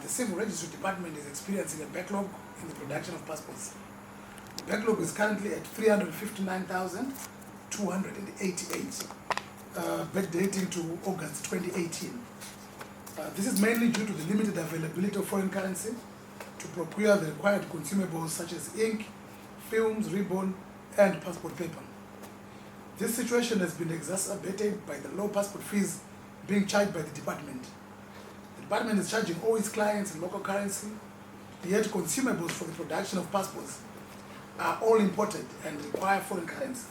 the Civil Registry Department is experiencing a backlog in the production of passports. The backlog is currently at 359,288, backdating to August 2018. This is mainly due to the limited availability of foreign currency to procure the required consumables such as ink, films, ribbon, and passport paper. This situation has been exacerbated by the low passport fees being charged by the department. The department is charging all its clients in local currency, yet consumables for the production of passports are all imported and require foreign currency.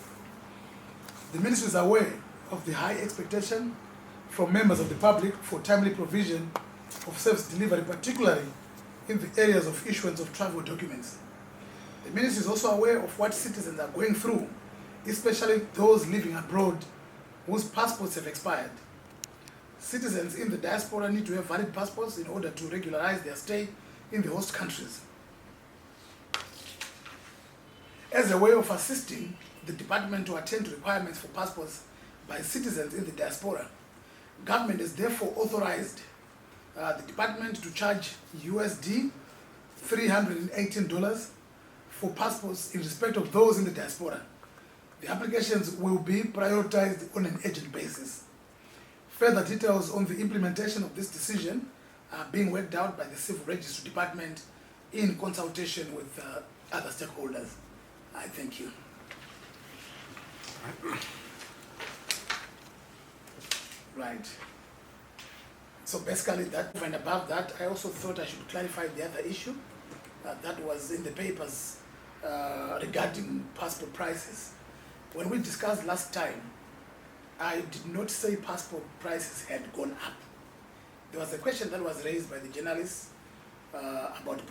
The ministry is aware of the high expectation from members of the public for timely provision of service delivery, particularly in the areas of issuance of travel documents. The ministry is also aware of what citizens are going through, especially those living abroad whose passports have expired. Citizens in the diaspora need to have valid passports in order to regularize their stay in the host countries. As a way of assisting the department to attend to requirements for passports by citizens in the diaspora, government has therefore authorized the department to charge USD $318 for passports in respect of those in the diaspora. The applications will be prioritized on an urgent basis. Further details on the implementation of this decision are being worked out by the Civil Registry Department in consultation with other stakeholders. I thank you. Right. So basically that, and above that, I also thought I should clarify the other issue that was in the papers regarding passport prices. When we discussed last time, I did not say passport prices had gone up. There was a question that was raised by the journalists about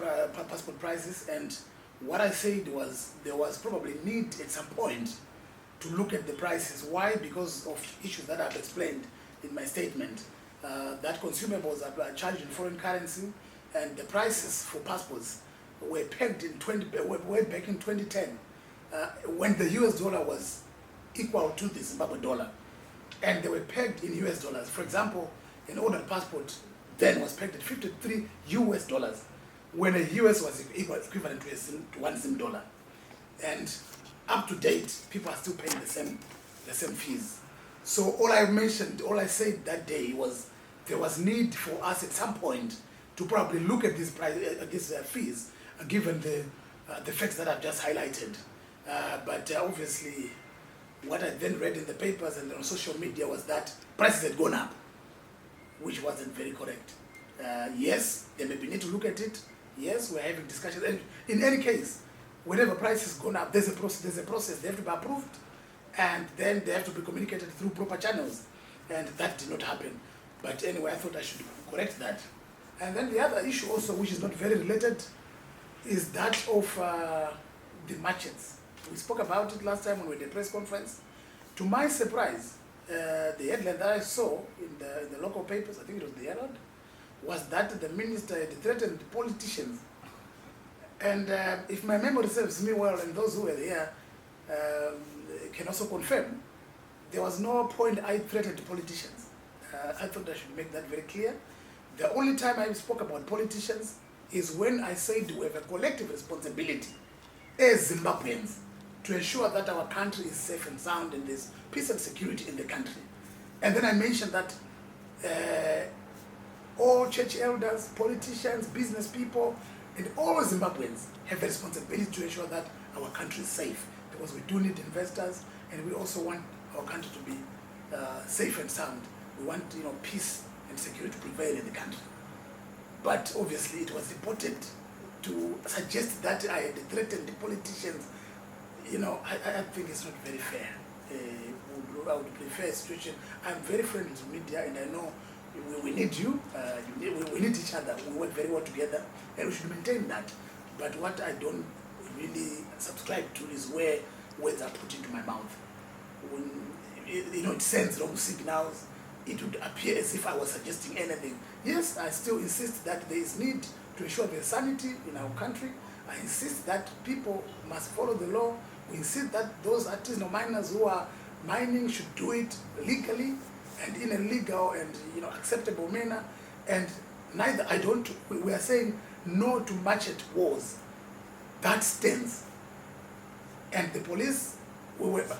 passport prices, and what I said was there was probably need at some point to look at the prices. Why? Because of issues that I've explained in my statement, that consumables are charged in foreign currency, and the prices for passports were pegged in way back in 2010 when the US dollar was equal to the Zimbabwe dollar, and they were pegged in US dollars. For example, an ordered passport then was pegged at 53 US dollars when a US was equivalent to one Zim dollar. And up to date, people are still paying the same fees. So all I said that day was there was need for us at some point to probably look at these fees, given the facts that I've just highlighted. But obviously, what I then read in the papers and on social media was that prices had gone up, which wasn't very correct. Yes, there may be need to look at it. Yes, we're having discussions. And in any case, whenever prices gone up, there's a process. They have to be approved, and then they have to be communicated through proper channels. And that did not happen. But anyway, I thought I should correct that. And then the other issue also, which is not very related, is that of the merchants. We spoke about it last time when we had a press conference. To my surprise, the headline that I saw in the local papers, I think it was the Herald, was that the minister had threatened politicians. And if my memory serves me well, and those who were there can also confirm, there was no point I threatened politicians. I thought I should make that very clear. The only time I spoke about politicians is when I said we have a collective responsibility as Zimbabweans to ensure that our country is safe and sound and there's peace and security in the country. And then I mentioned that all church elders, politicians, business people, and all Zimbabweans have a responsibility to ensure that our country is safe, because we do need investors, and we also want our country to be safe and sound. We want, peace and security to prevail in the country. But obviously, it was reported to suggest that I had threatened the politicians. I think it's not very fair. I would prefer a situation. I'm very friendly to media, and I know we need you. We need each other. We work very well together, and we should maintain that. But what I don't really subscribe to is where words are put into my mouth. When it sends wrong signals, it would appear as if I was suggesting anything. Yes, I still insist that there is need to ensure there's sanity in our country. I insist that people must follow the law. We insist that those artisanal miners who are mining should do it legally and in a legal and acceptable manner. And neither, we are saying no to machete wars. That stands. And the police,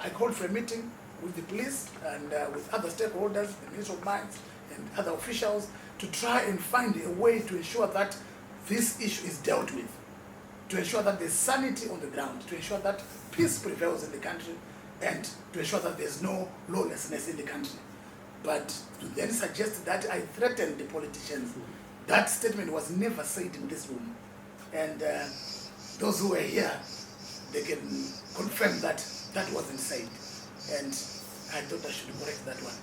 I called for a meeting with the police and with other stakeholders, the Ministry of Mines and other officials, to try and find a way to ensure that this issue is dealt with, to ensure that there's sanity on the ground, to ensure that peace prevails in the country, and to ensure that there's no lawlessness in the country. But to then suggest that I threatened the politicians, that statement was never said in this room. And those who were here, they can confirm that that wasn't said. And I thought I should correct that one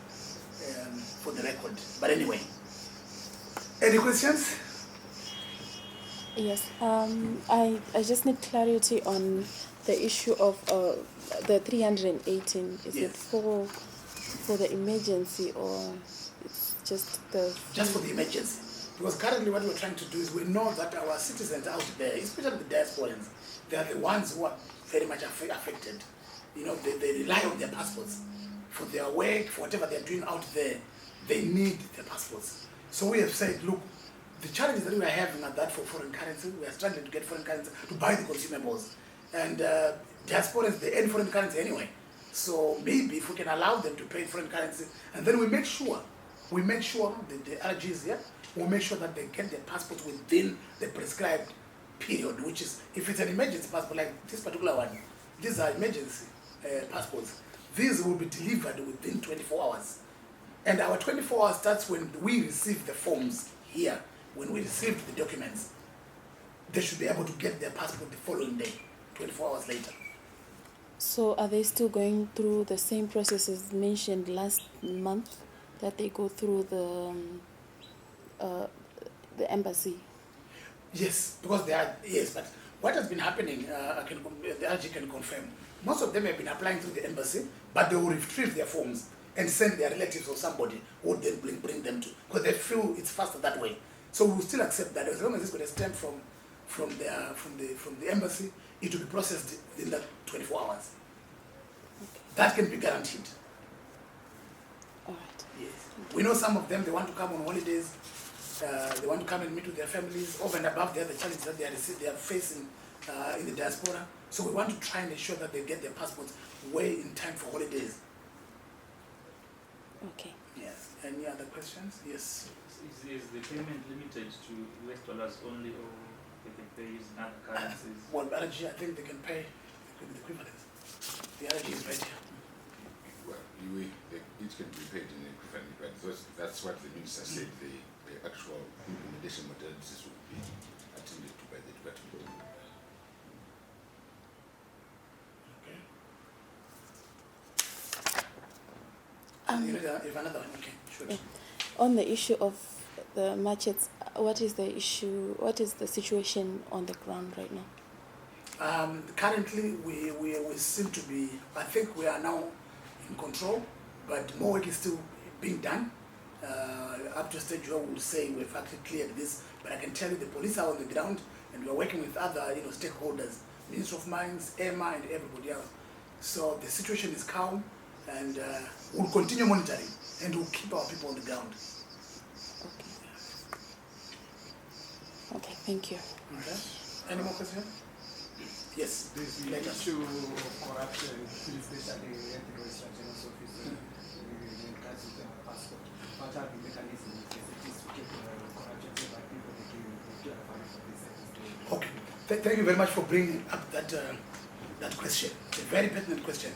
for the record. But anyway, any questions? Yes, I just need clarity on the issue of the 318. Is it for the emergency, or it's just the... Just for the emergency. Because currently what we're trying to do is we know that our citizens out there, especially the diasporans, they are the ones who are very much affected. You know, they rely on their passports. For their work, for whatever they're doing out there, they need their passports. So we have said, look, the challenges that we are having are that for foreign currency, we are struggling to get foreign currency to buy the consumables. And diasporans, they earn foreign currency anyway. So maybe if we can allow them to pay foreign currency, and then we make sure the RGs here, we'll make sure that they get their passports within the prescribed period, which is, if it's an emergency passport, like this particular one, these are emergency passports. These will be delivered within 24 hours. And our 24 hours starts when we receive the forms here, when we receive the documents. They should be able to get their passport the following day, 24 hours later. So are they still going through the same processes mentioned last month, that they go through the embassy? Yes, because they are, yes, but what has been happening, the RG can confirm, most of them have been applying through the embassy, but they will retrieve their forms and send their relatives or somebody who would then bring them to, because they feel it's faster that way. So we will still accept that as long as it's got a stamp from the embassy, it will be processed within that 24 hours. Okay. That can be guaranteed. All right. Yes. We know some of them, they want to come on holidays, they want to come and meet with their families, over and above the other challenges that they are facing in the diaspora. So we want to try and ensure that they get their passports way in time for holidays. Okay. Yes. Any other questions? Yes. Is the payment limited to US dollars only, or they can pay using other currencies? Well, RG, I think they can pay the equivalent. The RG is right here. Well, it can be paid in equivalent, but that's what the minister said. The actual implementation modalities will be attended to by the department. You have another one? Okay, sure. Yeah. On the issue of the machetes, what is the issue? What is the situation on the ground right now? Currently, we seem to be, I think we are now in control, but more work is still being done. Up to a stage where we'll say we've actually cleared this, but I can tell you the police are on the ground, and we're working with other stakeholders, Ministry of Mines, EMA, and everybody else. So the situation is calm, and we'll continue monitoring, and we'll keep our people on the ground. Okay. Okay, thank you. Okay. Any more questions? Yes. There's the issue of corruption, especially at the Registrar General's office in regards to the passport. What are the mechanisms to keep corruption so that people can apply for this service? Okay. Thank you very much for bringing up that question. It's a very pertinent question.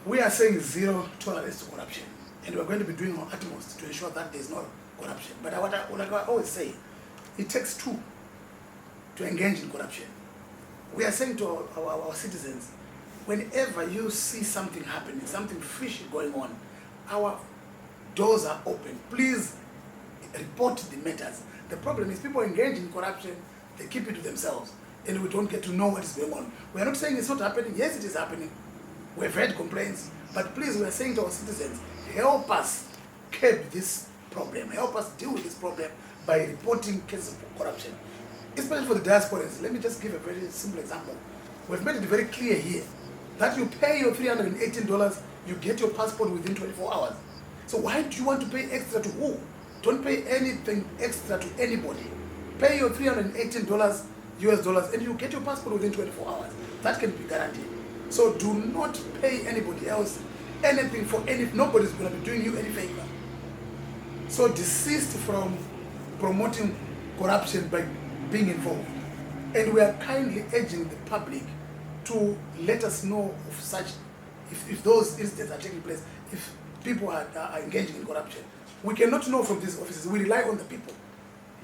We are saying zero tolerance to corruption, and we're going to be doing our utmost to ensure that there's no corruption. But what I always say, it takes two to engage in corruption. We are saying to our citizens, whenever you see something happening, something fishy going on, our doors are open. Please report the matters. The problem is people engage in corruption, they keep it to themselves, and we don't get to know what is going on. We are not saying it's not happening. Yes, it is happening. We've heard complaints, but please, we are saying to our citizens, help us curb this problem. Help us deal with this problem by reporting cases of corruption. Especially for the diasporans. Let me just give a very simple example. We've made it very clear here that you pay your $318, you get your passport within 24 hours. So why do you want to pay extra to who? Don't pay anything extra to anybody. Pay your $318 US dollars and you get your passport within 24 hours. That can be guaranteed. So do not pay anybody else anything for anything. Nobody's going to be doing you any favor. So desist from promoting corruption by being involved. And we are kindly urging the public to let us know of such, if those incidents are taking place, if people are engaging in corruption. We cannot know from these offices. We rely on the people.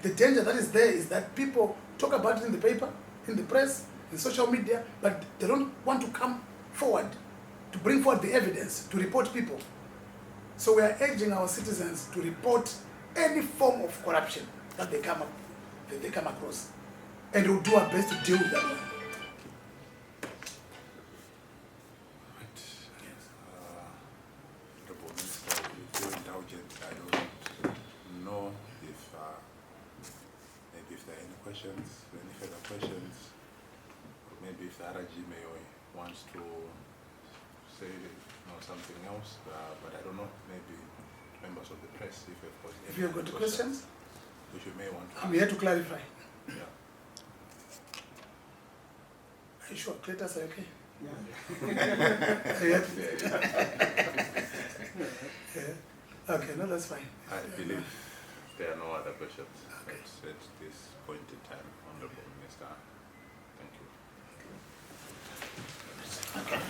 The danger that is there is that people talk about it in the paper, in the press, in social media, but they don't want to come forward to bring forward the evidence, to report people. So we are urging our citizens to report any form of corruption that they come across. And we'll do our best to deal with that one. Honorable Minister, if you're indulgent, I don't know if maybe if there are any questions, any further questions, or maybe if the RG Mayor wants to say something else, but I don't know, maybe members of the press, if you've got any If you've got questions, which you may want to I'm here to clarify. Yeah. Are you sure? Cletus, are you okay? Yeah. Are you happy? Yeah. Okay, no, that's fine. I believe there are no other questions Okay. at this point in time, Honorable Minister. Thank you. Okay.